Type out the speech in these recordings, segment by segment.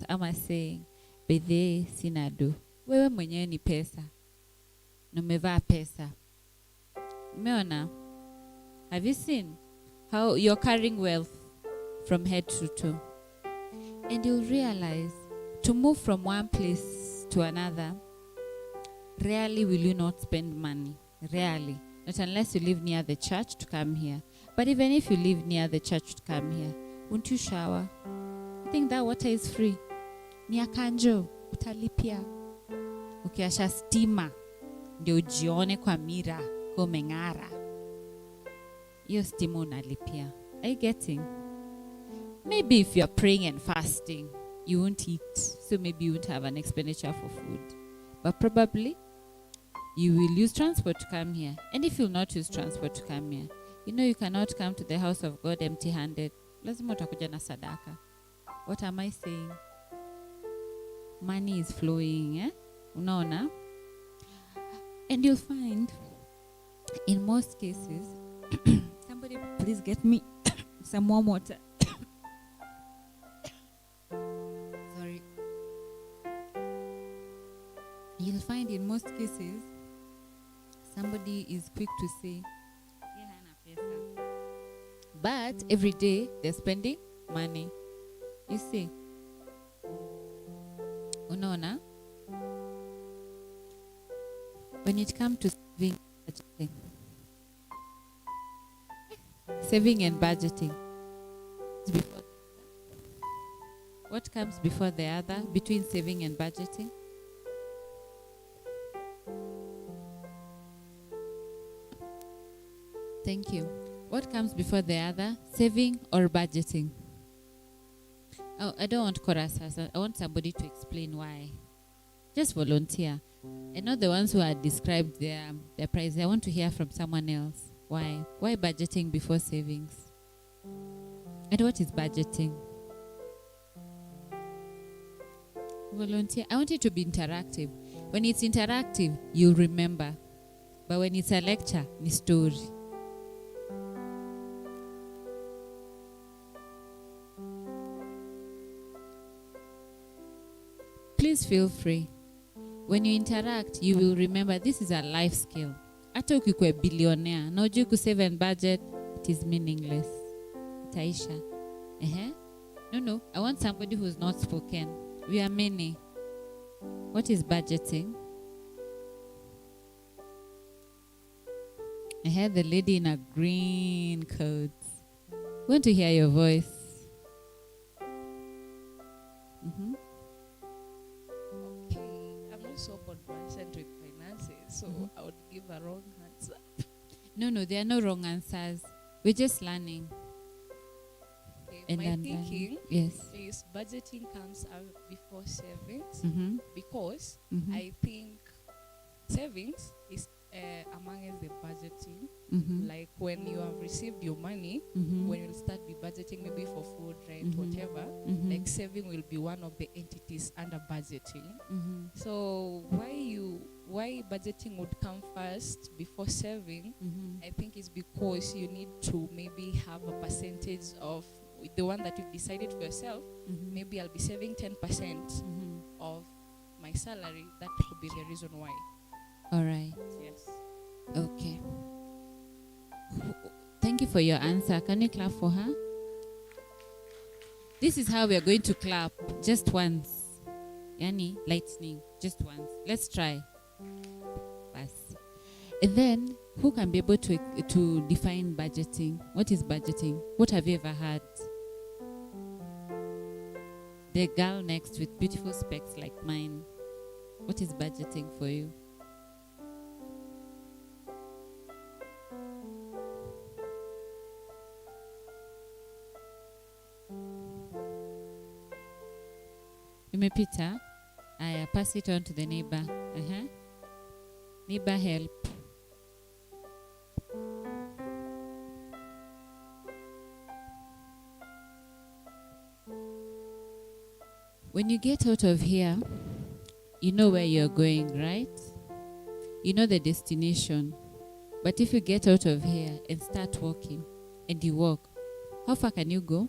ama saying, bedhe sina do. Wewe mwenyewe ni pesa. Na umevaa pesa. Umeona? Have you seen how you're carrying wealth from head to toe? And you'll realize to move from one place to another, rarely will you not spend money. Rarely. Not unless you live near the church to come here. But even if you live near the church to come here, won't you shower? You think that water is free? Ni akanjo, utalipia. Ukiasha stima, ndio ujione kwa mira, kwa umeng'ara. Iyo stima unalipia. Are you getting? Maybe if you're praying and fasting, you won't eat. So maybe you won't have an expenditure for food. But probably, you will use transport to come here. And if you'll not use transport to come here, you know you cannot come to the house of God empty-handed. Lazima utakuja na sadaka. What am I saying? Money is flowing, eh? Unaona? And you'll find, in most cases, somebody please get me some warm water. Sorry. You'll find in most cases, somebody is quick to say, but every day they're spending money. You see? Unaona? When it comes to saving and budgeting, what comes before the other between saving and budgeting? Thank you. What comes before the other, saving or budgeting? Oh, I don't want chorus. I want somebody to explain why. Just volunteer. And not the ones who had described their price. I want to hear from someone else. Why? Why budgeting before savings? And what is budgeting? Volunteer. I want it to be interactive. When it's interactive, you'll remember. But when it's a lecture, it's story. Please feel free. When you interact, you will remember this is a life skill. Hata ukikuwa billionaire, na ujui kusave and budget, it is meaningless. Itaisha. No. I want somebody who's not spoken. We are many. What is budgeting? I heard the lady in a green coat. I want to hear your voice. So conversant with finances, so I would give a wrong answer. No, there are no wrong answers. We're just learning. Okay, my thinking yes, is budgeting comes out before savings because I think savings is among the budgeting. Like when you have received your money, when you start be budgeting maybe for food, rent, whatever, like saving will be one of the entities under budgeting. So why budgeting would come first before saving, I think is because you need to maybe have a percentage of the one that you've decided for yourself. Maybe I'll be saving 10% of my salary. That could be the reason why. All right. Yes. Okay. Thank you for your answer. Can you clap for her? This is how we are going to clap. Just once. Yani, lightning. Just once. Let's try. Bas. And then, who can be able to define budgeting? What is budgeting? What have you ever had? The girl next with beautiful specs like mine. What is budgeting for you? Umepita? Aya, pass it on to the neighbor. Neighbor help. When you get out of here, you know where you're going, right? You know the destination. But if you get out of here and start walking, and you walk, how far can you go?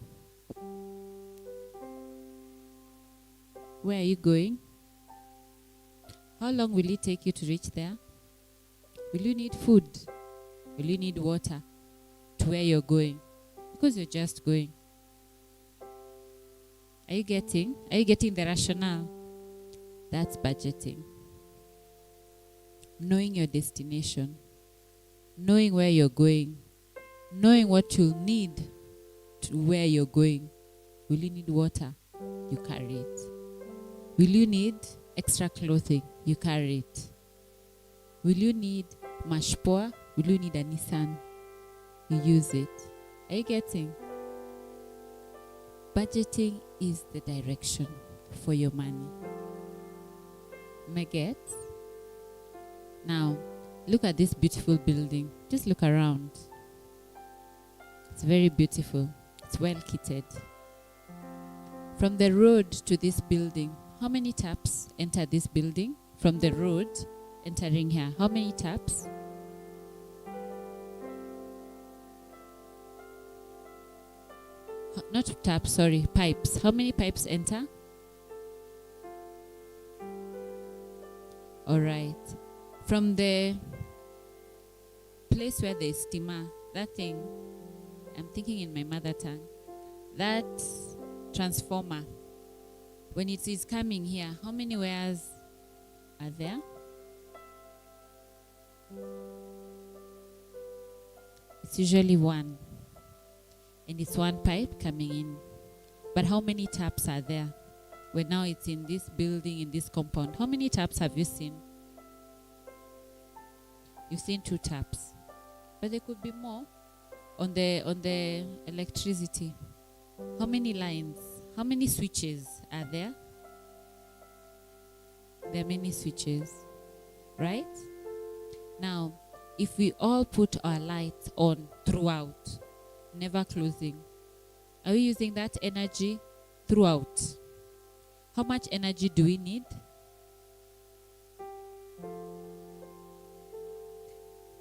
Where are you going? How long will it take you to reach there? Will you need food? Will you need water to where you're going? Because you're just going. Are you getting the rationale? That's budgeting. Knowing your destination, knowing where you're going, knowing what you'll need to where you're going. Will you need water? You carry it. Will you need extra clothing? You carry it. Will you need mashpoa? Will you need a Nissan? You use it. Are you getting? Budgeting is the direction for your money. May get? Now, look at this beautiful building. Just look around. It's very beautiful. It's well kitted. From the road to this building, how many taps enter this building? From the road entering here, how many taps? Not taps, sorry, pipes. How many pipes enter? All right. From the place where there's steamer, that thing, I'm thinking in my mother tongue, that transformer, when it is coming here, how many wires are there? It's usually one. And it's one pipe coming in. But how many taps are there? When now it's in this building, in this compound. How many taps have you seen? You've seen 2 taps. But there could be more on the electricity. How many lines? How many switches are there? There are many switches, right? Now, if we all put our lights on throughout, never closing, are we using that energy throughout? How much energy do we need?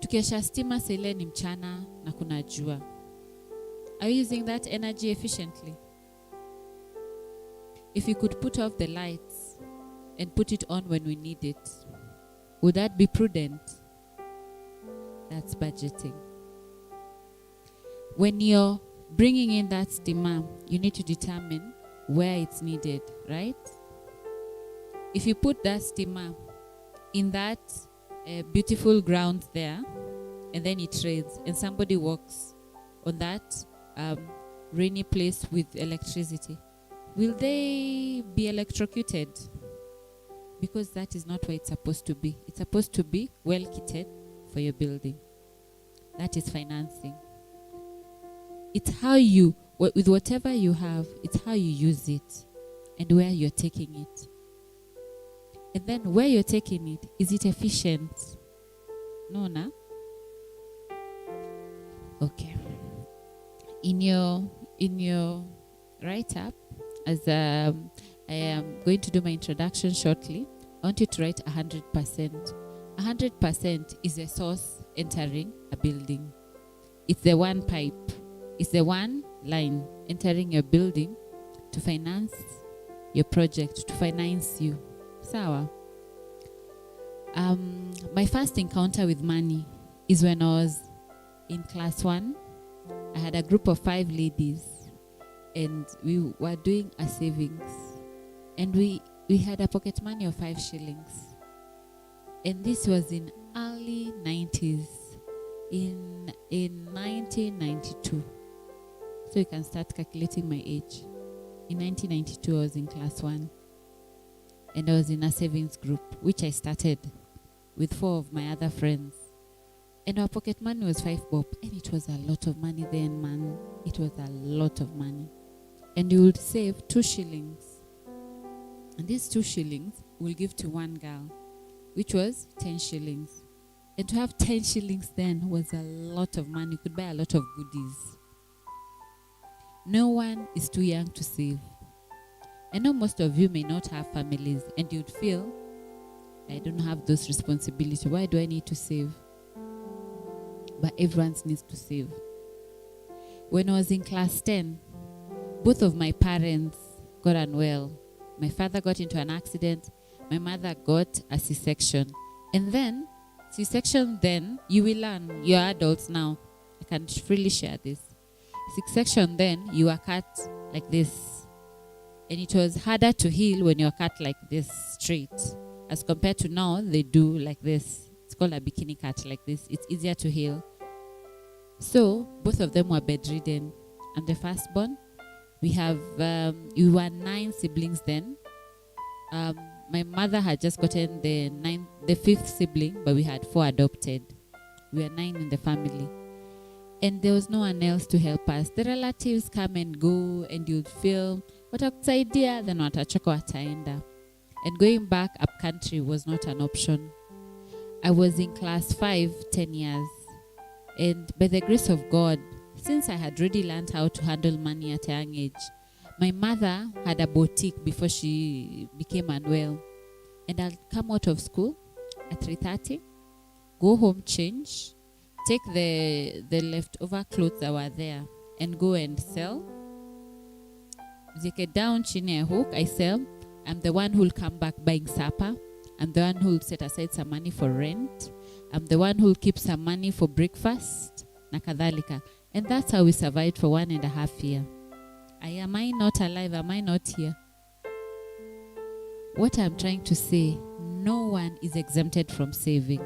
Tukiasha stima sele ni mchana na kuna jua. Are we using that energy efficiently? If we could put off the lights and put it on when we need it, would that be prudent? That's budgeting. When you're bringing in that steamer, you need to determine where it's needed, right? If you put that steamer in that beautiful ground there, and then it rains, and somebody walks on that rainy place with electricity, will they be electrocuted? Because that is not where it's supposed to be. It's supposed to be well kitted for your building. That is financing. It's how you, with whatever you have, it's how you use it and where you're taking it. And then where you're taking it, is it efficient? No, na? Okay. In your write-up, as I am going to do my introduction shortly, I want you to write 100%. 100% is a source entering a building. It's the one pipe. It's the one line entering your building to finance your project, to finance you. Sawa. My first encounter with money is when I was in class 1. I had a group of 5 ladies and we were doing a savings. And we had a pocket money of 5 shillings. And this was in early 90s, in 1992. So you can start calculating my age. In 1992, I was in class 1. And I was in a savings group, which I started with 4 of my other friends. And our pocket money was 5 bob. And it was a lot of money then, man. It was a lot of money. And you would save 2 shillings. And these 2 shillings we'll give to one girl, which was 10 shillings. And to have 10 shillings then was a lot of money. You could buy a lot of goodies. No one is too young to save. I know most of you may not have families and you'd feel, I don't have those responsibilities. Why do I need to save? But everyone needs to save. When I was in class 10, both of my parents got unwell My father got into an accident. My mother got a C-section. And then, C-section then, you will learn. You're adults now. I can freely share this. C-section then, you are cut like this. And it was harder to heal when you're cut like this, straight. As compared to now, they do like this. It's called a bikini cut like this. It's easier to heal. So, both of them were bedridden. I'm the firstborn. We were 9 siblings then. My mother had just gotten the 5th sibling, but we had 4 adopted. We were 9 in the family. And there was no one else to help us. The relatives come and go, and you'd feel, watakusaidia, then watachoka wataenda. And going back up country was not an option. I was in class 5, 10 years. And by the grace of God, since I had already learned how to handle money at a young age, my mother had a boutique before she became unwell. And I'll come out of school at 3:30, go home, change, take the leftover clothes that were there and go and sell. Zike down chini a hook, I sell. I'm the one who will come back buying supper. I'm the one who will set aside some money for rent. I'm the one who will keep some money for breakfast. Nakadhalika. And that's how we survived for 1.5 years. Am I not alive? Am I not here? What I'm trying to say, no one is exempted from saving.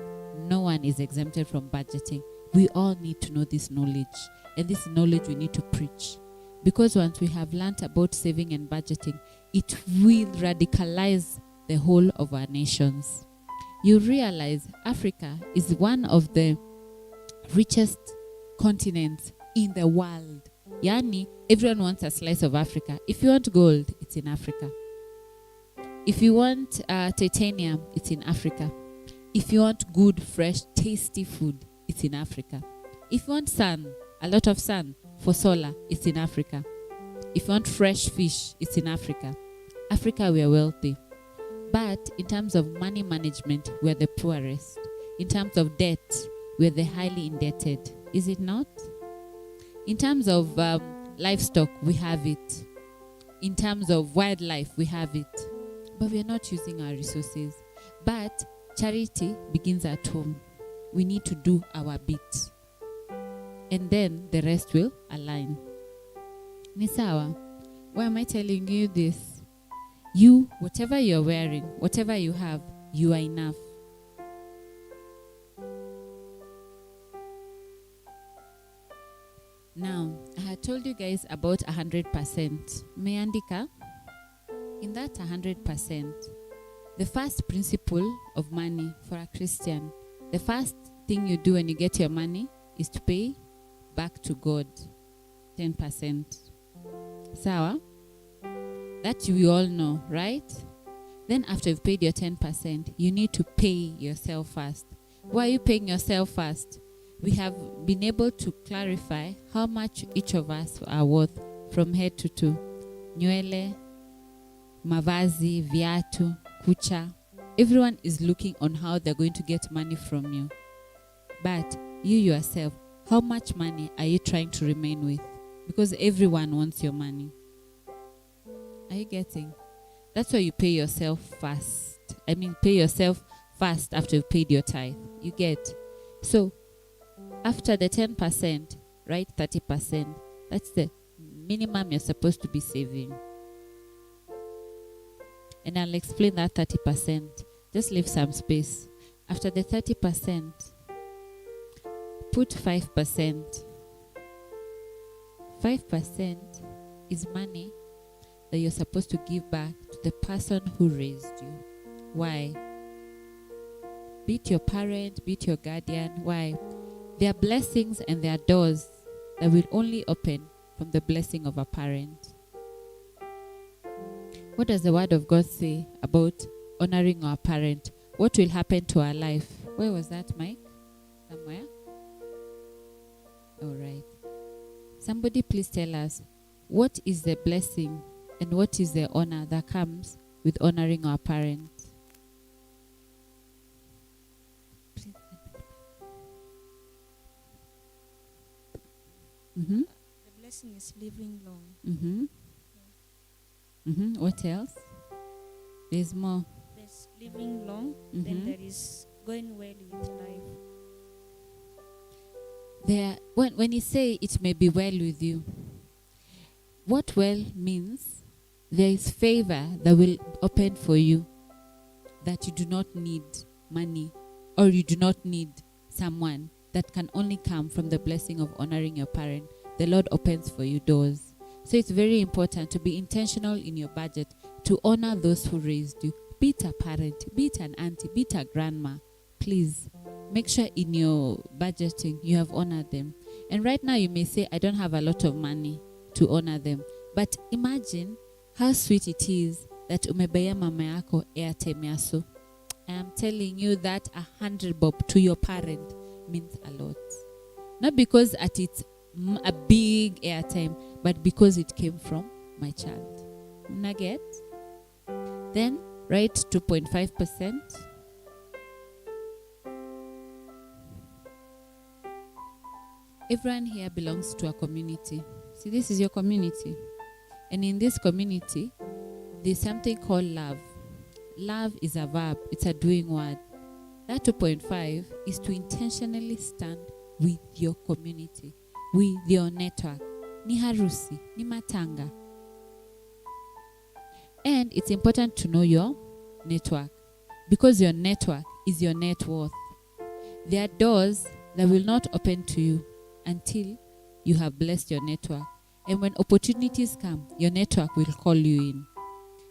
No one is exempted from budgeting. We all need to know this knowledge. And this knowledge we need to preach. Because once we have learnt about saving and budgeting, it will radicalize the whole of our nations. You realize Africa is one of the richest continents in the world. Yani, everyone wants a slice of Africa. If you want gold, it's in Africa. If you want titanium, it's in Africa. If you want good, fresh, tasty food, it's in Africa. If you want sun, a lot of sun for solar, it's in Africa. If you want fresh fish, it's in Africa. Africa, we are wealthy. But in terms of money management, we are the poorest. In terms of debt, we are the highly indebted. Is it not? In terms of livestock, we have it. In terms of wildlife, we have it. But we are not using our resources. But charity begins at home. We need to do our bit. And then the rest will align. Nisawa, why am I telling you this? You, whatever you're wearing, whatever you have, you are enough. Now, I had told you guys about 100%. Meandika, in that 100%, the first principle of money for a Christian, the first thing you do when you get your money is to pay back to God 10%. Sawa? That we all know, right? Then after you've paid your 10%, you need to pay yourself first. Why are you paying yourself first? We have been able to clarify how much each of us are worth from head to toe. Nywele, mavazi, viatu, kucha. Everyone is looking on how they're going to get money from you. But you yourself, how much money are you trying to remain with? Because everyone wants your money. Are you getting? That's why you pay yourself first. Pay yourself first after you've paid your tithe. You get? So, after the 10%, right, 30%, that's the minimum you're supposed to be saving. And I'll explain that 30%. Just leave some space. After the 30%, put 5%. 5% is money that you're supposed to give back to the person who raised you. Why? Be it your parent, be it your guardian. Why? There are blessings and there are doors that will only open from the blessing of a parent. What does the word of God say about honoring our parent? What will happen to our life? Where was that, Mike? Somewhere? All right. Somebody please tell us, what is the blessing and what is the honor that comes with honoring our parents? The blessing is living long. What else? There's more. There's living long, then there is going well with life. When you say it may be well with you, what well means there is favor that will open for you, that you do not need money, or you do not need someone, that can only come from the blessing of honoring your parent. The Lord opens for you doors. So it's very important to be intentional in your budget, to honor those who raised you. Be it a parent, be it an auntie, be it a grandma. Please make sure in your budgeting you have honored them. And right now you may say, I don't have a lot of money to honor them. But imagine how sweet it is that umebaya mama yako airtime yaso. I am telling you that 100 bob to your parent means a lot. Not because it's a big airtime, but because it came from my child. Nugget. Then write 2.5%. Everyone here belongs to a community. See, this is your community. And in this community, there's something called love. Love is a verb. It's a doing word. That 2.5 is to intentionally stand with your community, with your network. Ni harusi, ni matanga. And it's important to know your network, because your network is your net worth. There are doors that will not open to you until you have blessed your network. And when opportunities come, your network will call you in.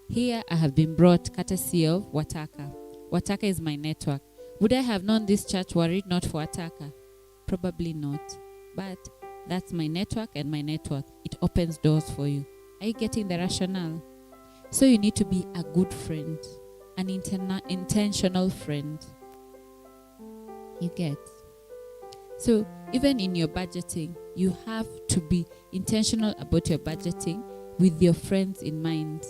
Here I have been brought courtesy of Wataka. Wataka is my network. Would I have known this church were it not for Wataka? Probably not. But that's my network, and my network, it opens doors for you. Are you getting the rationale? So you need to be a good friend, an intentional friend. You get? So even in your budgeting, you have to be intentional about your budgeting with your friends in mind.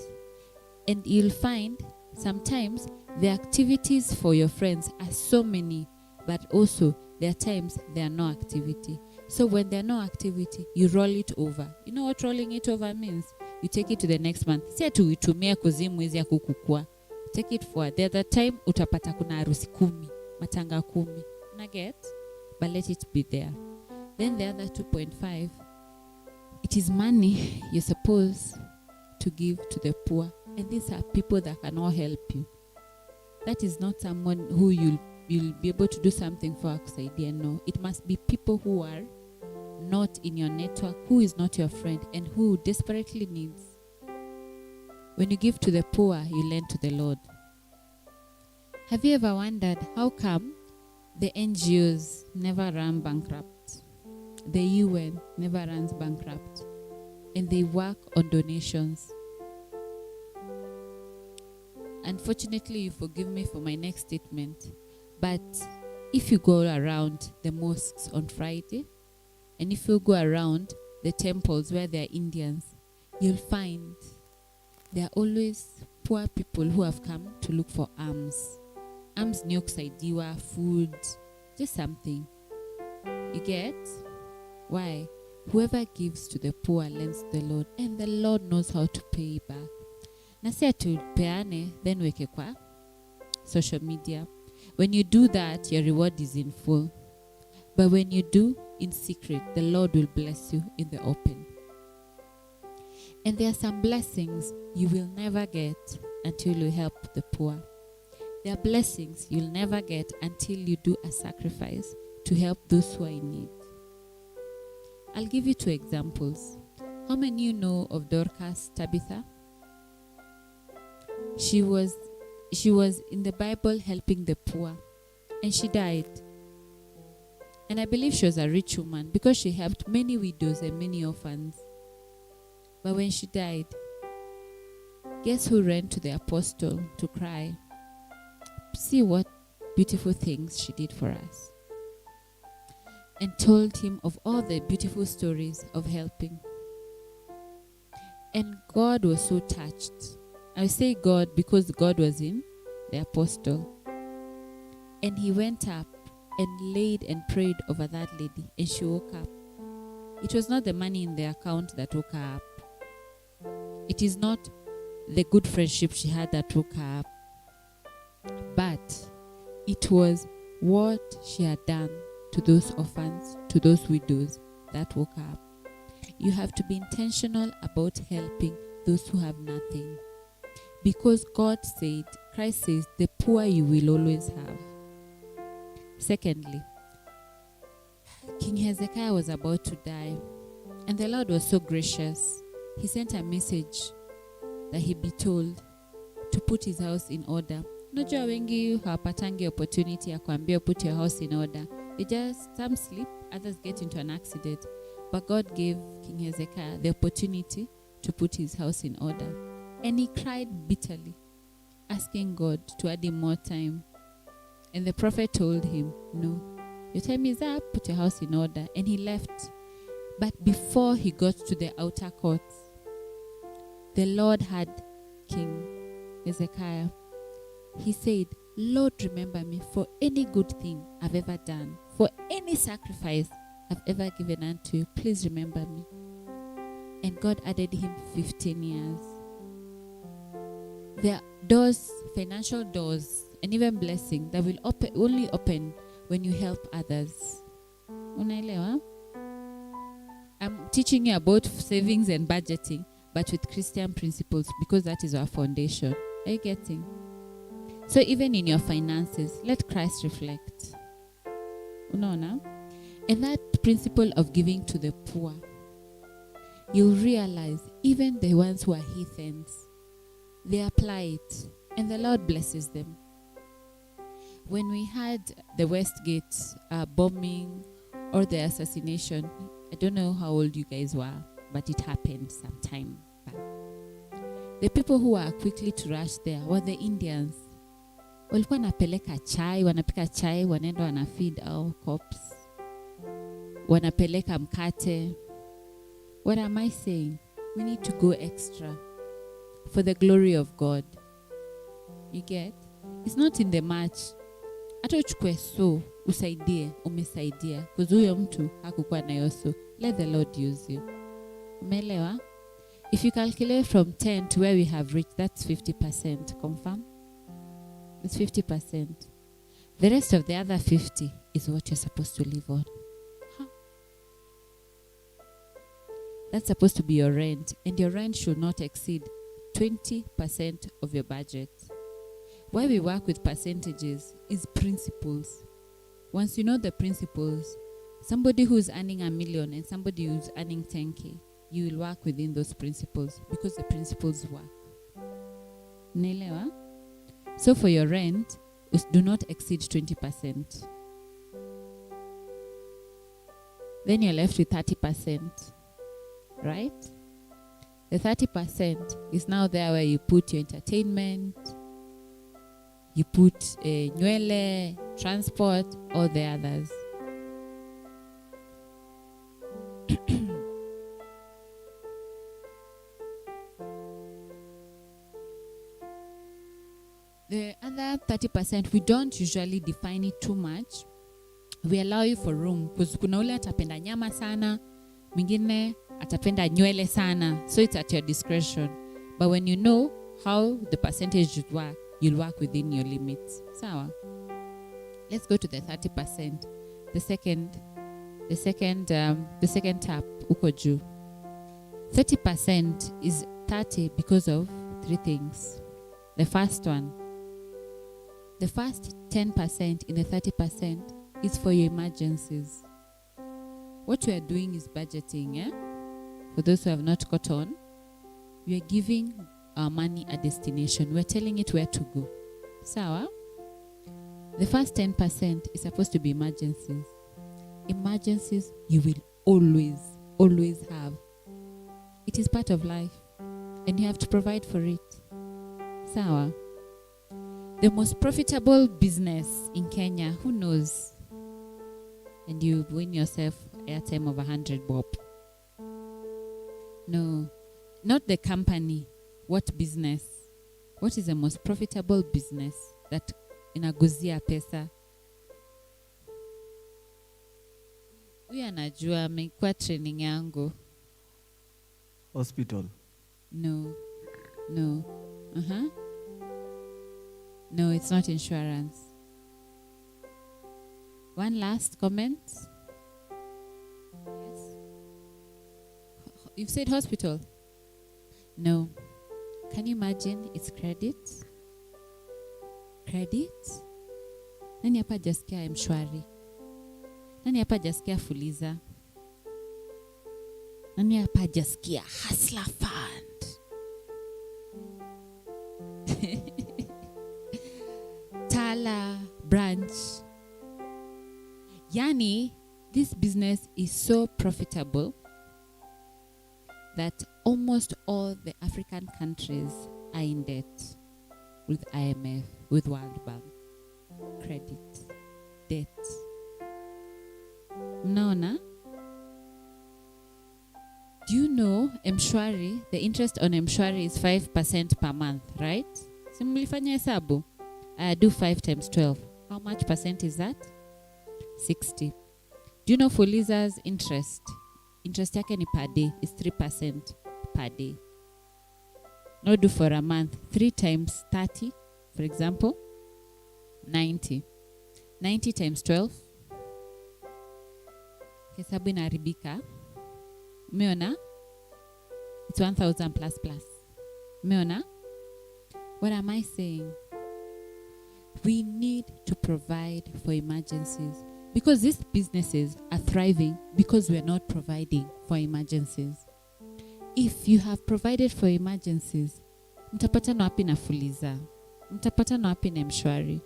And you'll find sometimes the activities for your friends are so many, but also there are times there are no activity. So when there are no activity, you roll it over. You know what rolling it over means? You take it to the next month. Say tu itumia kuzimu hizi ya kukukua. Take it forward. The other time utapata kuna harusi 10, matanga 10. Nugget? But let it be there. Then the other 2.5, it is money you're supposed to give to the poor. And these are people that cannot help you. That is not someone who you'll be able to do something for idea. No, it must be people who are not in your network, who is not your friend, and who desperately needs. When you give to the poor, you lend to the Lord. Have you ever wondered how come the NGOs never run bankrupt? The UN never runs bankrupt. And they work on donations. Unfortunately, you forgive me for my next statement, but if you go around the mosques on Friday, and if you go around the temples where there are Indians, you'll find there are always poor people who have come to look for alms. Alms ni kusaidiwa, food, just something. You get? Why? Whoever gives to the poor lends to the Lord, and the Lord knows how to pay back. Na si atupeane, then weke kwa social media. When you do that, your reward is in full. But when you do in secret, the Lord will bless you in the open. And there are some blessings you will never get until you help the poor. There are blessings you'll never get until you do a sacrifice to help those who are in need. I'll give you 2 examples. How many you know of Dorcas Tabitha? She was in the Bible helping the poor, and she died. And I believe she was a rich woman because she helped many widows and many orphans. But when she died, guess who ran to the apostle to cry? See what beautiful things she did for us. And told him of all the beautiful stories of helping. And God was so touched. I say God because God was in the apostle. And he went up and laid and prayed over that lady, and she woke up. It was not the money in the account that woke her up. It is not the good friendship she had that woke her up. But it was what she had done to those orphans, to those widows, that woke her up. You have to be intentional about helping those who have nothing. Because God said, Christ says, the poor you will always have. Secondly, King Hezekiah was about to die, and the Lord was so gracious. He sent a message that he be told to put his house in order. Unajua wengi hawapatangi opportunity ya kuambia put your house in order. They just, some sleep, others get into an accident. But God gave King Hezekiah the opportunity to put his house in order. And he cried bitterly, asking God to add him more time. And the prophet told him, no, your time is up, put your house in order. And he left. But before he got to the outer courts, the Lord had King Hezekiah. He said, Lord, remember me for any good thing I've ever done, for any sacrifice I've ever given unto you. Please remember me. And God added him 15 years. There are doors, financial doors, and even blessing that will only open when you help others. Unaelewa? I'm teaching you about savings and budgeting, but with Christian principles, because that is our foundation. Are you getting? So even in your finances, let Christ reflect. Unaona? And that principle of giving to the poor, you'll realize even the ones who are heathens, they apply it, and the Lord blesses them. When we had the Westgate bombing or the assassination, I don't know how old you guys were, but it happened sometime back. The people who were quickly to rush there were the Indians. Walikuwa napeleka chai, wanapika chai, wanaenda wanafeed our cops. Wanapeleka mkate. What am I saying? We need to go extra for the glory of God. You get? It's not in the march. Hata uchukue so, usaidie, umesaidia. Because huyo mtu hakukuwa na yoso. Let the Lord use you. Umeelewa? If you calculate from 10 to where we have reached, that's 50%. Confirm? It's 50%. The rest of the other 50 is what you're supposed to live on. That's supposed to be your rent. And your rent should not exceed 20% of your budget. Why we work with percentages is principles. Once you know the principles, somebody who's earning $1 million and somebody who's earning 10K, you will work within those principles because the principles work. Naelewa? So for your rent, do not exceed 20%. Then you're left with 30%. Right? The 30% is now there where you put your entertainment, you put nywele, transport, all the others. The other 30%, we don't usually define it too much. We allow you for room. Because kuna ule atapenda nyama sana, mwingine atapenda nywele sana. So it's at your discretion. But when you know how the percentage should work, you'll work within your limits. Sawa? Let's go to the 30%. The second tab, uko juu. 30% is 30 because of 3 things. The first one, the first 10% in the 30% is for your emergencies. What we are doing is budgeting, yeah? For those who have not caught on, we are giving our money a destination. We are telling it where to go. Sawa? The first 10% is supposed to be emergencies. Emergencies you will always have. It is part of life, and you have to provide for it. Sawa? The most profitable business in Kenya, who knows? And you win yourself airtime of 100 bob. No, not the company. What business? What is the most profitable business that inaguzia pesa? Huyu anajua, amekuwa training yangu. Hospital. No. No. No, it's not insurance. One last comment. Yes. You've said hospital. No. Can you imagine? It's credit. Credit. Nani hapa hajasikia mshwari? Nani hapa hajasikia fuliza? Nani hapa hajasikia hustler fund? Tala branch. Yani, this business is so profitable that almost all the African countries are in debt with IMF, with World Bank. Credit, debt. Mnaona? Do you know Mshwari, the interest on Mshwari is 5% per month, right? Simulifanya hesabu. Do 5 times 12. How much percent is that? 60. Do you know Fuliza's interest? Interest yake ni per day is 3% per day. Now do for a month. 3 times 30, for example, 90. 90 times 12. Hesabu inaharibika. Umeona? It's 1,000 plus. Umeona? What am I saying? We need to provide for emergencies because these businesses are thriving because we are not providing for emergencies. If you have provided for emergencies, mtapata na wapi na Fuliza, mtapata na wapi na Mshwari.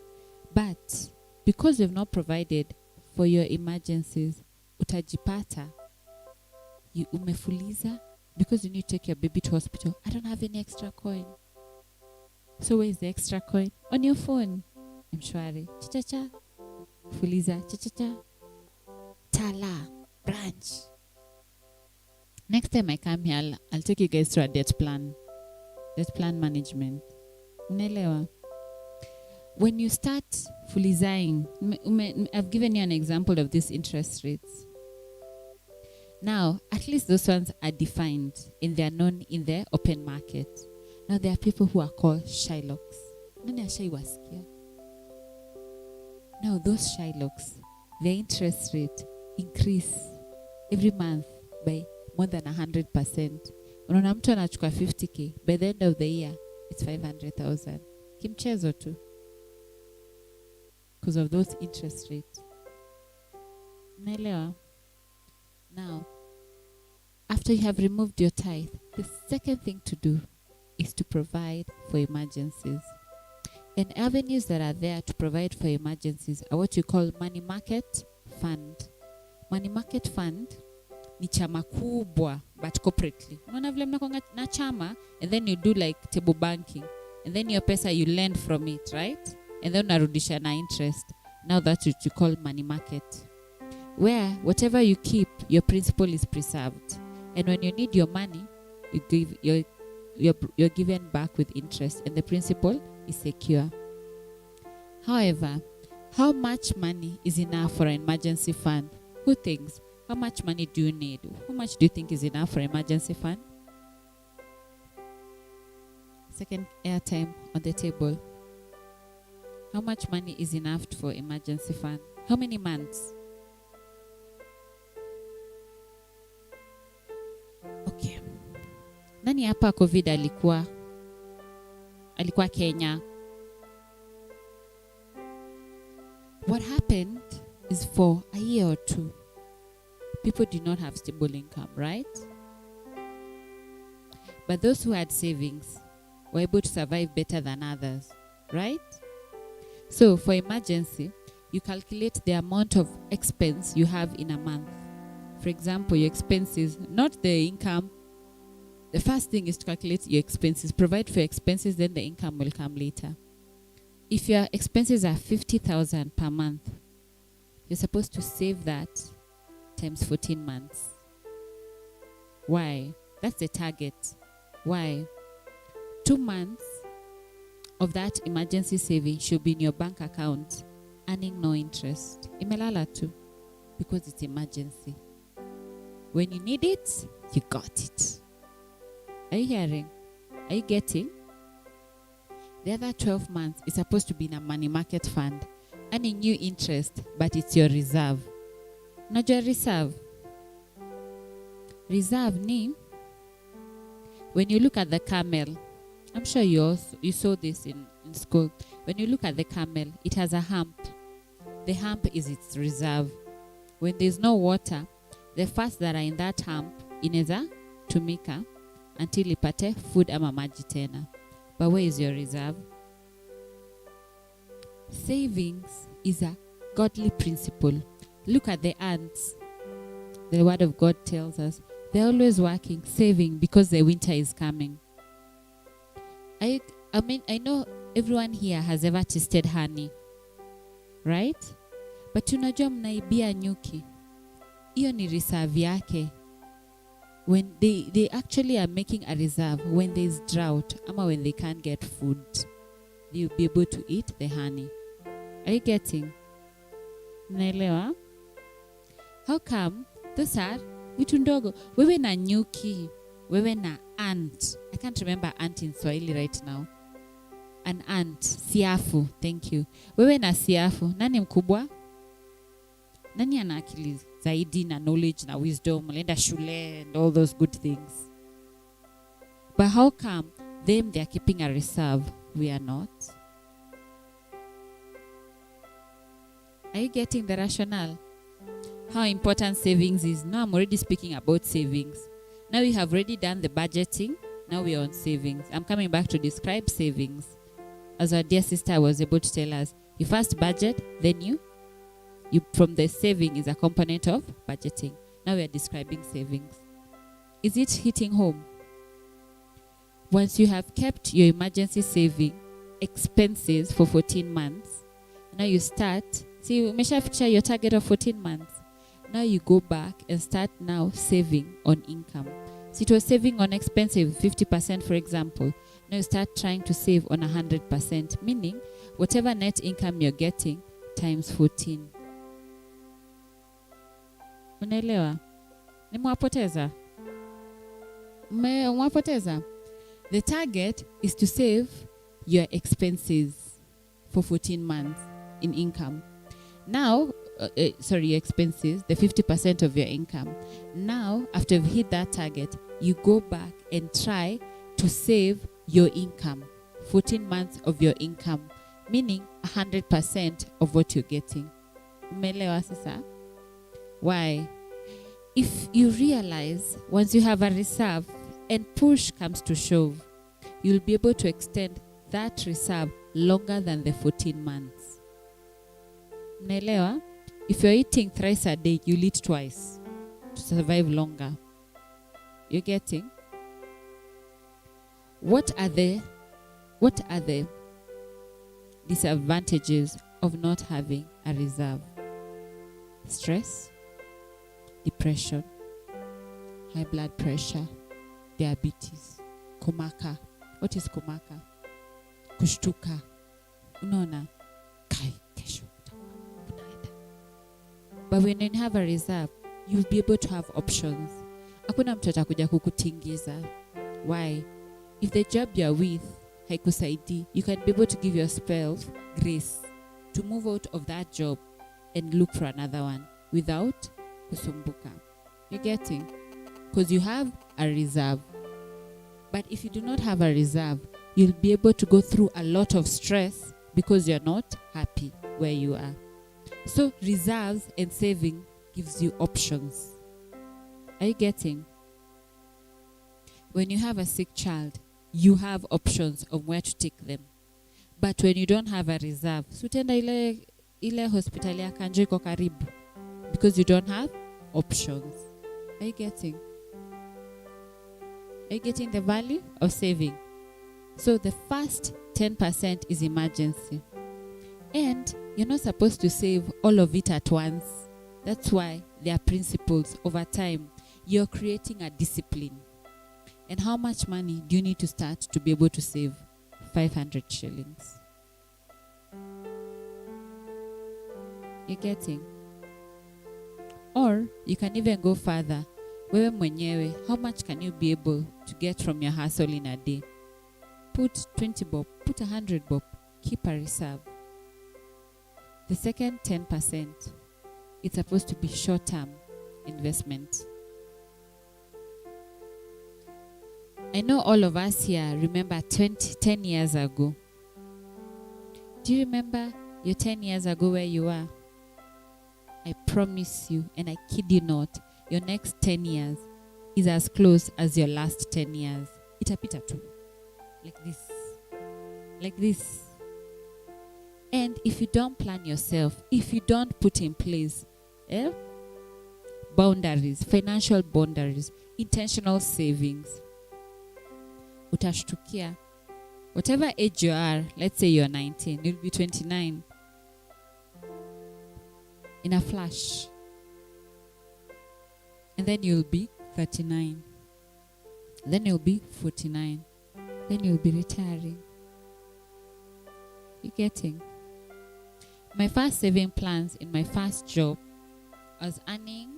But because you've not provided for your emergencies, utajipata you umefuliza because you need to take your baby to hospital. I don't have any extra coin. So where is the extra coin? On your phone. Mshwari. Cha-cha-cha. Fuliza. Cha-cha-cha. Tala. Branch. Next time I come here, I'll take you guys through a debt plan. Debt plan management. Unaelewa? When you start fulizaing, I've given you an example of these interest rates. Now, at least those ones are defined and they are known in the open market. Now, there are people who are called Shylocks. Nani ashaiwasikia? Now, those Shylocks, their interest rate increase every month by more than 100%. Unaona mtu anachukua 50k, by the end of the year, it's 500,000. Kimchezo tu. Because of those interest rates. Unaelewa? Now, after you have removed your tithe, the second thing to do is to provide for emergencies. And avenues that are there to provide for emergencies are what you call money market fund. Money market fund ni chama kubwa, but corporately. Unaona vile mnakuanga na chama, and then you do like table banking. And then your pesa you lend from it, right? And then unarudisha na interest. Now that's what you call money market. Where whatever you keep, your principal is preserved. And when you need your money, you're given back with interest, and the principal is secure. However, how much money is enough for an emergency fund? Who thinks? How much money do you need? How much do you think is enough for an emergency fund? Second airtime on the table. How much money is enough for emergency fund? How many months? Okay. Nani hapa COVID alikuwa Kenya? What happened is for a year or two, people did not have stable income, right? But those who had savings were able to survive better than others, right? So for emergency, you calculate the amount of expense you have in a month. For example, your expenses, not the income. The first thing is to calculate your expenses. Provide for expenses, then the income will come later. If your expenses are 50,000 per month, you're supposed to save that times 14 months. Why? That's the target. Why? 2 months of that emergency saving should be in your bank account, earning no interest. Imelala too, because it's emergency. When you need it, you got it. Are you hearing? Are you getting? The other 12 months is supposed to be in a money market fund. Earning new interest, but it's your reserve. Unajua reserve? Reserve ni, when you look at the camel, I'm sure you saw this in school. When you look at the camel, it has a hump. The hump is its reserve. When there's no water, the fats that are in that hump inaweza tumika until ipate food ama maji tena. But where is your reserve? Savings is a godly principle. Look at the ants. The word of God tells us they're always working, saving, because the winter is coming. I know everyone here has ever tasted honey, right? But tunajua mnaibia nyuki. Iyo ni reserve yake. When they actually are making a reserve when there is drought, ama when they can't get food, they'll be able to eat the honey. Are you getting? Naelewa? How come? Those are vitu ndogo. Wewe na nyuki, wewe na ant. I can't remember ant in Swahili right now. An ant, siafu, thank you. Wewe na siafu, nani mkubwa? Nani ana akili zaidi na knowledge na wisdom, lenda shule and all those good things? But how come they are keeping a reserve, we are not? Are you getting the rationale? How important savings is. Now I'm already speaking about savings. Now we have already done the budgeting. Now we are on savings. I'm coming back to describe savings. As our dear sister was able to tell us, you first budget, then you from the saving is a component of budgeting. Now we are describing savings. Is it hitting home? Once you have kept your emergency saving expenses for 14 months, now you start, see, you umeshafikisha your target of 14 months. Now you go back and start now saving on income. So it was saving on expensive 50%, for example. Now you start trying to save on 100%, meaning whatever net income you're getting times 14. Unaelewa? Nimewapoteza? Mwapoteza? The target is to save your expenses for 14 months in income. Now, your expenses, the 50% of your income. Now, after you've hit that target, you go back and try to save your income, 14 months of your income, meaning 100% of what you're getting. Umeelewa sasa? Why? If you realize once you have a reserve and push comes to shove, you'll be able to extend that reserve longer than the 14 months. Umeelewa? If you're eating thrice a day, you'll eat twice to survive longer. You're getting? What are the disadvantages of not having a reserve? Stress, depression, high blood pressure, diabetes, kumaka. What is kumaka? Kushtuka. Unaona? Kai, kesho. But when you have a reserve, you'll be able to have options. Hakuna mtu atakuja kukutingiza. Why? If the job you're with haikusaidi, you can be able to give yourself grace to move out of that job and look for another one without kusumbuka. You're getting? Because you have a reserve. But if you do not have a reserve, you'll be able to go through a lot of stress because you're not happy where you are. So reserves and saving gives you options. Are you getting? When you have a sick child, you have options of where to take them. But when you don't have a reserve, sutenda ile hospitali ya Kanjo iko karibu because you don't have options. Are you getting? Are you getting the value of saving? So the first 10% is emergency. And you're not supposed to save all of it at once. That's why there are principles over time. You're creating a discipline. And how much money do you need to start to be able to save 500 shillings? You're getting? Or you can even go further. Wewe mwenyewe, how much can you be able to get from your hustle in a day? put 20 bob, put 100 bob, keep a reserve. The second 10%, it's supposed to be short-term investment. I know all of us here remember 10 years ago. Do you remember your 10 years ago where you are? I promise you, and I kid you not, your next 10 years is as close as your last 10 years. Itapita tu. Like this. Like this. And if you don't plan yourself, if you don't put in place boundaries, financial boundaries, intentional savings, utashtukia. Whatever age you are, let's say you're 19, you'll be 29 in a flash. And then you'll be 39. Then you'll be 49. Then you'll be retiring. You getting? My first saving plans in my first job, I was earning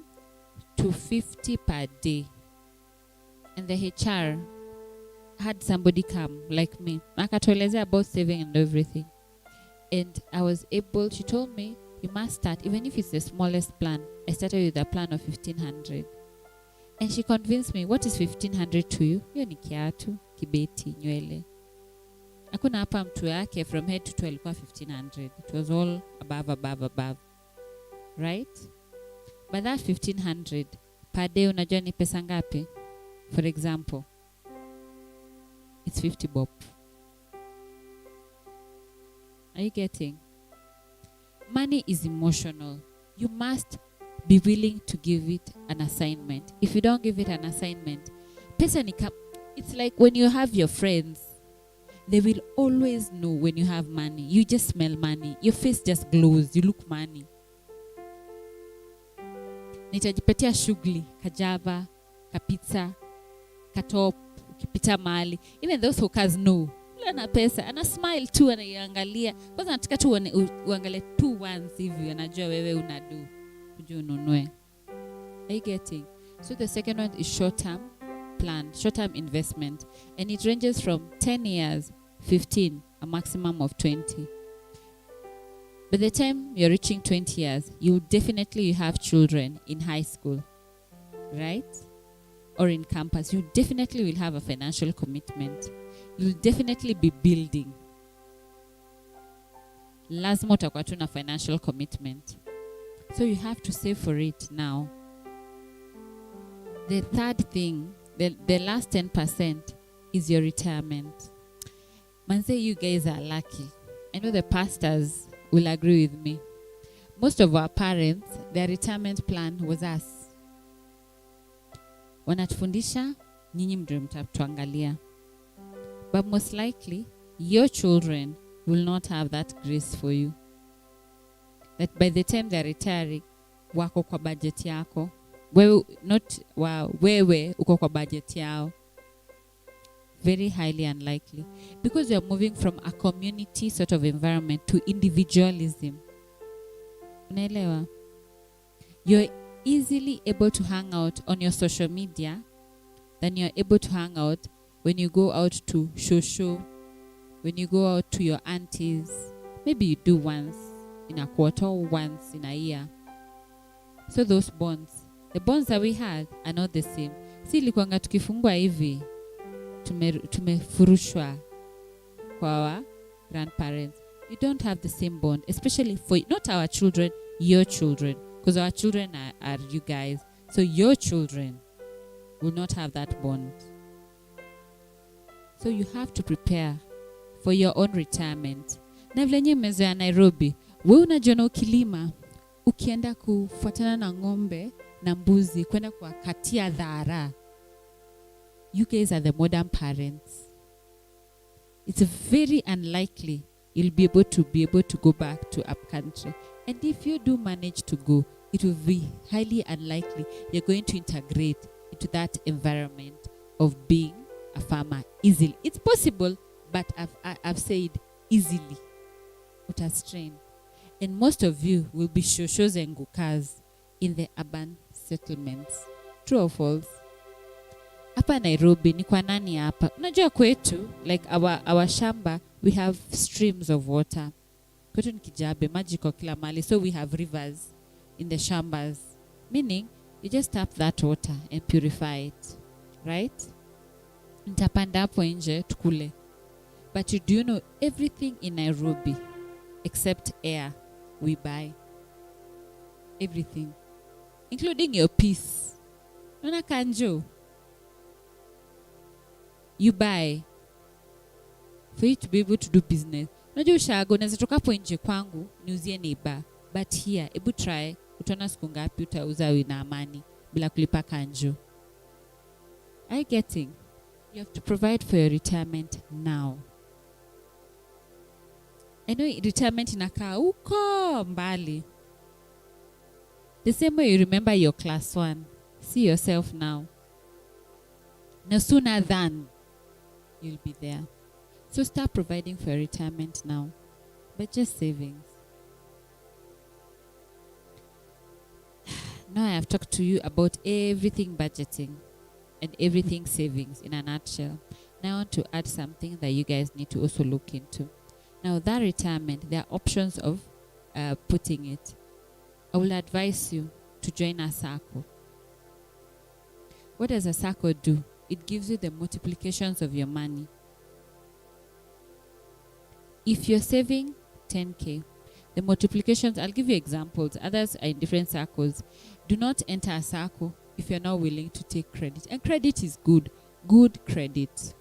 $250 per day. And the HR had somebody come like me. Akatuelezea about saving and everything. And I was able, she told me, you must start, even if it's the smallest plan. I started with a plan of 1,500. And she convinced me, what is 1,500 to you? Hiyo ni kiatu, kibeti, nywele. Hakuna hapa mtu yake from head to toe ilikuwa 1,500. It was all above. Right? But that 1,500 per day unajua ni pesa ngapi? For example, it's 50 bob. Are you getting? Money is emotional. You must be willing to give it an assignment. If you don't give it an assignment, pesa ni it's like when you have your friends, they will always know when you have money. You just smell money. Your face just glows. You look money. Nitajipatia shughuli, kajava, kapizza, katop, ukipita mahali. Even those hawkers know. Ule ana pesa, ana smile tu, anaiangalia. Kwanza nataka tu uangalie tu once hivi, anajua wewe unadu. Kujua ununue. Are you getting? So the second one is short-term plan, short-term investment. And it ranges from 10 years, 15, a maximum of 20. By the time you're reaching 20 years, you definitely have children in high school, right? Or in campus. You definitely will have a financial commitment. You'll definitely be building. Lazima utakuwa tu na financial commitment. So you have to save for it now. The third thing, the last 10% is your retirement. Manze, you guys are lucky. I know the pastors will agree with me. Most of our parents, their retirement plan was us. Wanatufundisha, nyinyi ndio mtatuangalia. But most likely, your children will not have that grace for you. That by the time they're retiring, wako kwa budget yako. Wewe uko kwa budget yao. Very highly unlikely. Because you're moving from a community sort of environment to individualism. Unaelewa? You're easily able to hang out on your social media than you're able to hang out when you go out to shosho, when you go out to your aunties. Maybe you do once in a quarter or once in a year. So those bonds, the bonds that we had are not the same. Si ilikuanga tukifungwa hivi, tumefurushwa kwa our grandparents. You don't have the same bond, especially for not our children, your children. Because our children are you guys. So your children will not have that bond. So you have to prepare for your own retirement. Na vile nye mezoea Nairobi, wewe unajiona ukilima, ukienda kufuatana na ng'ombe na mbuzi, kwenda kwa katia dhara. You guys are the modern parents. It's very unlikely you'll be able to go back to up country. And if you do manage to go, it will be highly unlikely you're going to integrate into that environment of being a farmer easily. It's possible, but I've said easily. Utastrain. And most of you will be shoshos and gukas in the urban settlements. True or false? A hapa Nairobi ni kwa nani hapa? Unajua kwetu, like our shamba, we have streams of water. Kwetu ni Kijabe, maji kwa kila mali. So we have rivers in the shambas. Meaning, you just tap that water and purify it. Right? Nitapanda hapo nje tukule. But do you know everything in Nairobi except air we buy? Everything. Including your peace. Una kanjo. You buy for you to be able to do business. Unajua ushago unaweza toka hapo nje kwangu niuzie neighbor, but here ebu try utaona siku ngapi utauza na amani bila kulipa kanjo. Are you getting? You have to provide for your retirement now. I know retirement inakaa huko mbali. The same way you remember your class 1. See yourself now. No sooner than you'll be there. So start providing for your retirement now. But just savings. Now I have talked to you about everything budgeting and everything savings in a nutshell. Now I want to add something that you guys need to also look into. Now that retirement, there are options of putting it. I will advise you to join a circle. What does a circle do? It gives you the multiplications of your money. If you're saving 10K, the multiplications, I'll give you examples. Others are in different circles. Do not enter a circle if you're not willing to take credit. And credit is good. Good credit.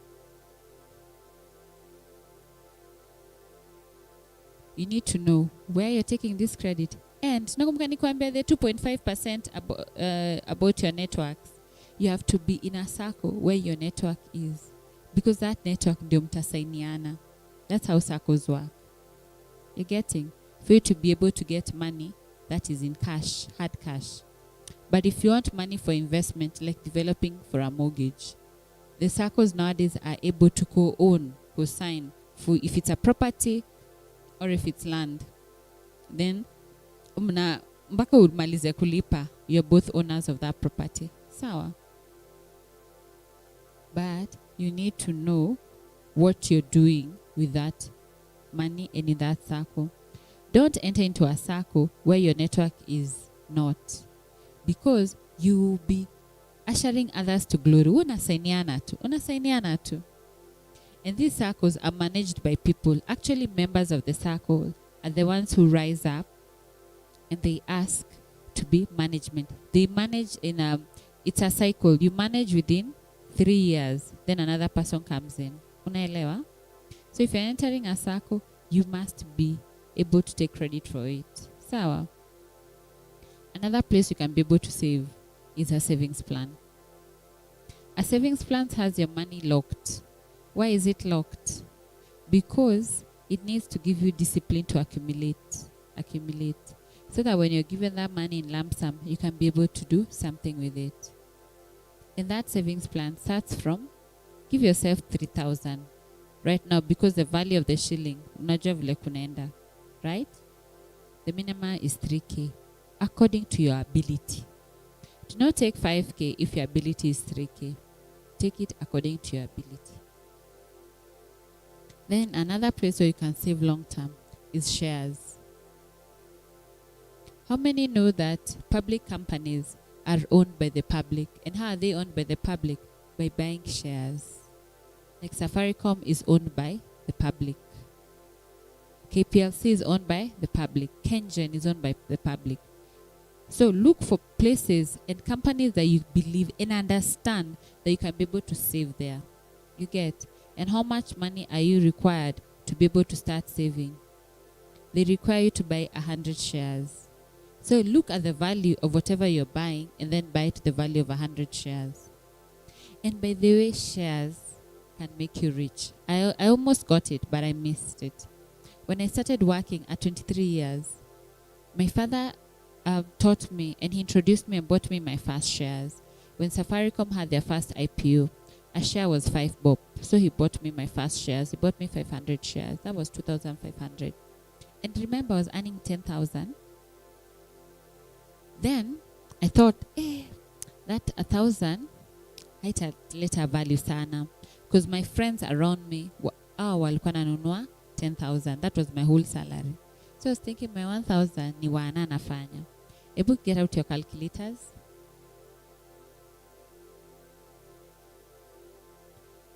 You need to know where you're taking this credit. And nakumbuka nikwambia the 2.5% about your networks. You have to be in a circle where your network is. Because that network ndio mtasainiana. That's how circles work. You're getting? For you to be able to get money that is in cash, hard cash. But if you want money for investment, like developing for a mortgage, the circles nowadays are able to co-own, co-sign for if it's a property or if it's land. Then, mpaka umalize kulipa, you're both owners of that property. Sawa. But you need to know what you're doing with that money and in that circle. Don't enter into a circle where your network is not, because you will be ushering others to glory. Unasainiana tu. And these circles are managed by people. Actually, members of the circle are the ones who rise up and they ask to be management. They manage it's a cycle. You manage within 3 years, then another person comes in. Unaelewa? So if you're entering a circle, you must be able to take credit for it. Sawa. Another place you can be able to save is a savings plan. A savings plan has your money locked. Why is it locked? Because it needs to give you discipline to accumulate. So that when you're given that money in lump sum, you can be able to do something with it. And that savings plan starts from, give yourself 3,000 right now, because the value of the shilling, unajua vile kunaenda, right? The minimum is 3K, according to your ability. Do not take 5K if your ability is 3K. Take it according to your ability. Then another place where you can save long term is shares. How many know that public companies are owned by the public? And how are they owned by the public? By buying shares. Like Safaricom is owned by the public. KPLC is owned by the public. Kengen is owned by the public. So look for places and companies that you believe and understand that you can be able to save there. You get? And how much money are you required to be able to start saving? They require you to buy 100 shares. So look at the value of whatever you're buying and then buy to the value of 100 shares. And by the way, shares can make you rich. I almost got it, but I missed it. When I started working at 23 years, my father taught me and he introduced me and bought me my first shares. When Safaricom had their first IPO, a share was 5 bob. So he bought me my first shares. He bought me 500 shares. That was 2,500. And remember, I was earning 10,000. Then I thought, that 1,000, haitaleta value sana, because my friends around me walikuwa nanunua 10,000. That was my whole salary. So I was thinking my 1,000 ni wana nafanya. Able get out your calculators.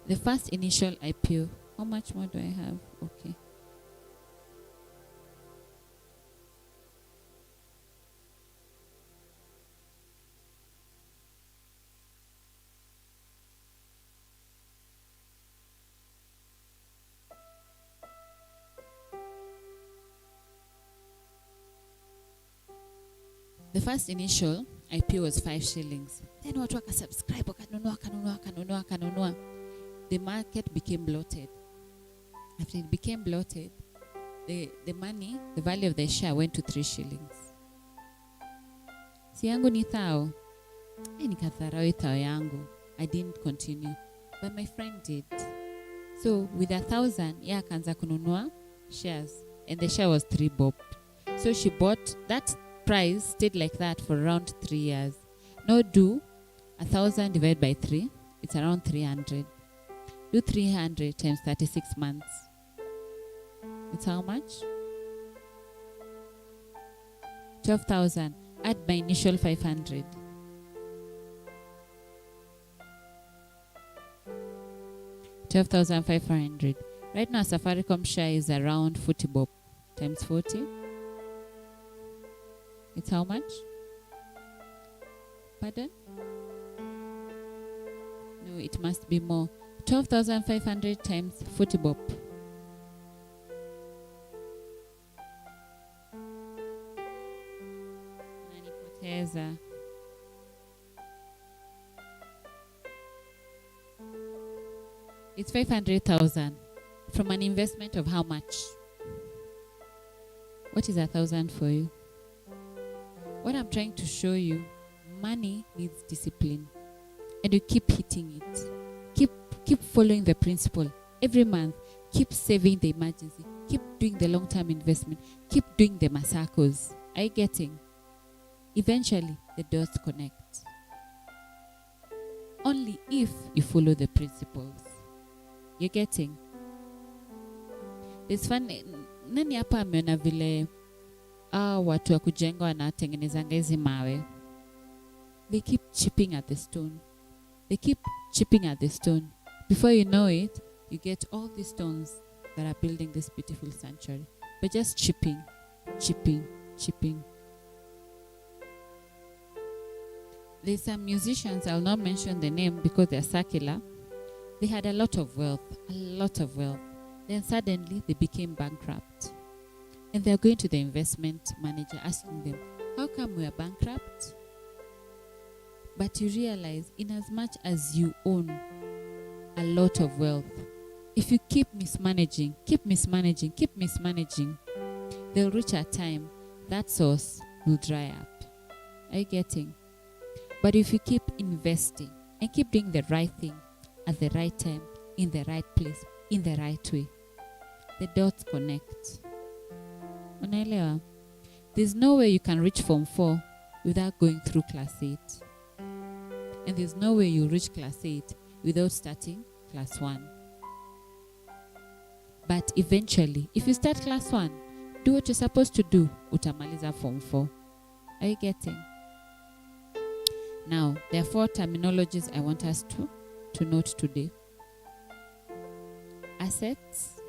The first initial IPO. How much more do I have? Okay. The first initial IPO was 5 shillings. Then watu wakasubscribe, wakanunua. The market became bloated. After it became bloated, the money, the value of the share went to 3 shillings. Si yangu ni thao. Nikatharau thao yangu. I didn't continue. But my friend did. So with 1,000, akaanza kununua shares. And the share was 3 bob. So she bought, that price stayed like that for around 3 years. Now do 1,000 divided by 3. It's around 300. Do 300 times 36 months. It's how much? 12,000. Add my initial 500. $12,500. Right now, Safaricom share is around 40 bob times 40. It's how much? Pardon? No, it must be more. 12,500 times 40 bob. Nanipoteza. It's 500,000 from an investment of how much? What is 1,000 for you? What I'm trying to show you, money needs discipline, and you keep hitting it. Keep following the principle. Every month, keep saving the emergency. Keep doing the long-term investment. Keep doing the masacos. Are you getting? Eventually, the dots connect. Only if you follow the principles. You're getting? It's funny. Nani hapa ameona vile watu wa kujenga wanatengenezanga hizi mawe? They keep chipping at the stone. They keep chipping at the stone. Before you know it, you get all these stones that are building this beautiful sanctuary. But just chipping. There's some musicians, I'll not mention the name because they're secular. They had a lot of wealth. Then suddenly they became bankrupt. And they're going to the investment manager asking them, how come we are bankrupt? But you realize, in as much as you own a lot of wealth, if you keep mismanaging, they'll reach a time that source will dry up. Are you getting? But if you keep investing and keep doing the right thing at the right time, in the right place, in the right way, the dots connect. Unaelewa? There's no way you can reach Form 4 without going through Class 8. And there's no way you reach Class 8 without starting Class 1. But eventually, if you start Class 1, do what you're supposed to do, utamaliza Form 4. Are you getting? Now, there are 4 terminologies I want us to note today. Assets,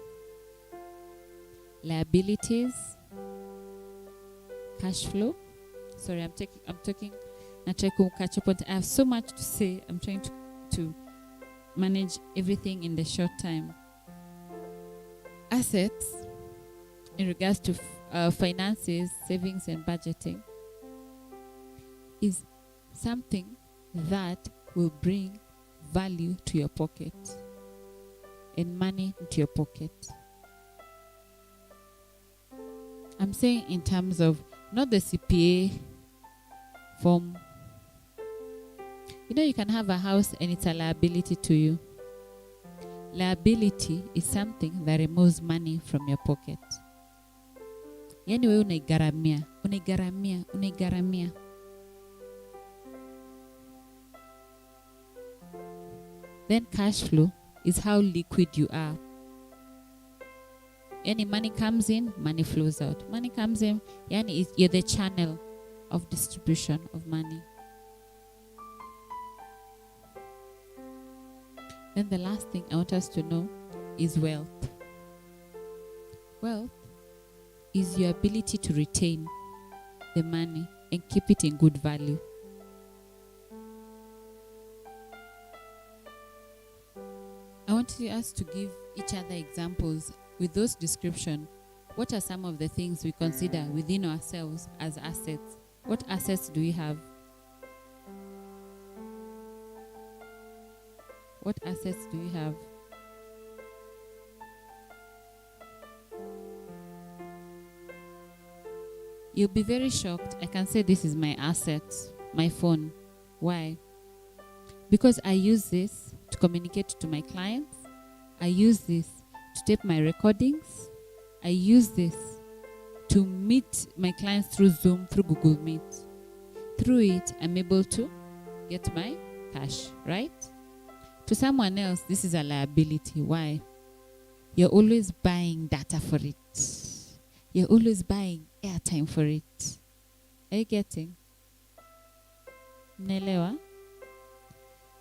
liabilities, cash flow. Sorry, I'm talking. I try to catch up on. I have so much to say. I'm trying to manage everything in the short time. Assets, in regards to finances, savings, and budgeting, is something that will bring value to your pocket and money into your pocket. I'm saying in terms of not the CPA form. You know, you can have a house and it's a liability to you. Liability is something that removes money from your pocket. Yani wewe unaigaramia. Then cash flow is how liquid you are. Any money comes in, money flows out. Money comes in, you're the channel of distribution of money. Then the last thing I want us to know is wealth. Wealth is your ability to retain the money and keep it in good value. I want us to give each other examples with those descriptions. What are some of the things we consider within ourselves as assets? What assets do we have? What assets do we have? You'll be very shocked. I can say this is my asset, my phone. Why? Because I use this to communicate to my clients. I use this to tape my recordings. I use this to meet my clients through Zoom, through Google Meet. Through it, I'm able to get my cash, right? To someone else, this is a liability. Why? You're always buying data for it. You're always buying airtime for it. Are you getting? Mnaelewa?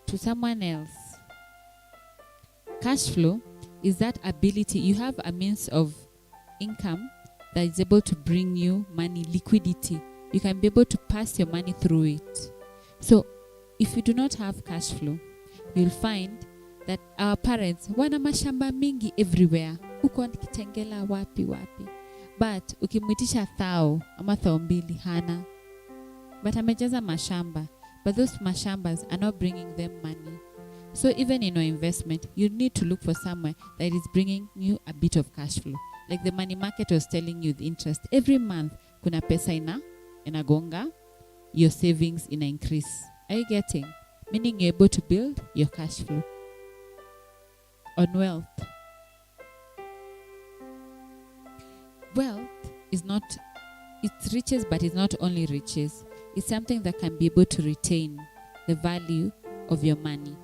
To someone else, cash flow is that ability. You have a means of income that is able to bring you money, liquidity. You can be able to pass your money through it. So, if you do not have cash flow, you'll find that our parents wana mashamba mingi everywhere. Huko Kitengela wapi. But ukimwitisha thao ama thao mbili hana. But amejaza mashamba. But those mashambas are not bringing them money. So even in your investment, you need to look for somewhere that is bringing you a bit of cash flow. Like the money market was telling you the interest. Every month, kuna pesa inagonga, your savings increase. Are you getting? Meaning you're able to build your cash flow. On wealth. Wealth is not, it's riches, but it's not only riches. It's something that can be able to retain the value of your money.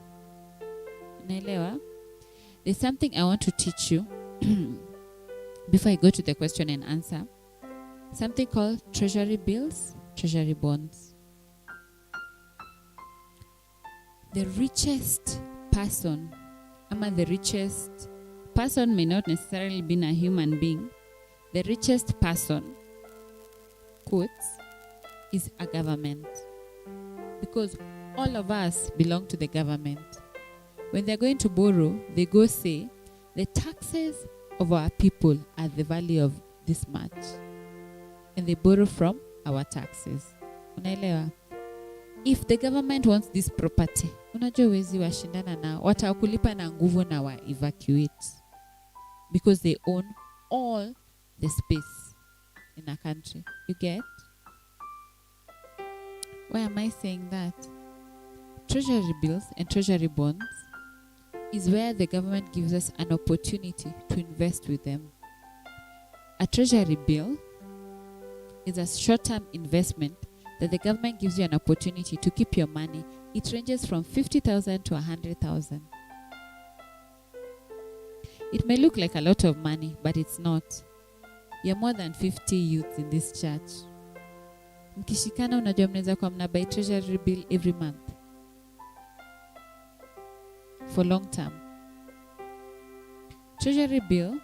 Unaelewa? There's something I want to teach you before I go to the question and answer. Something called treasury bills, treasury bonds. The richest person, the richest person may not necessarily be a human being. The richest person, quotes, is a government. Because all of us belong to the government. When they're going to borrow, they go say, the taxes of our people are the value of this much. And they borrow from our taxes. Unaelewa? If the government wants this property, unajua wezi washindana na watakulipa na nguvu na wa evacuate. Because they own all the space in a country. You get? Why am I saying that? Treasury bills and treasury bonds is where the government gives us an opportunity to invest with them. A treasury bill is a short-term investment that the government gives you an opportunity to keep your money. It ranges from 50,000 to 100,000. It may look like a lot of money, but it's not. You're more than 50 youths in this church. Mkishikana unajua mnaweza kwa mnabuy treasury bill every month. For long term. Treasury bill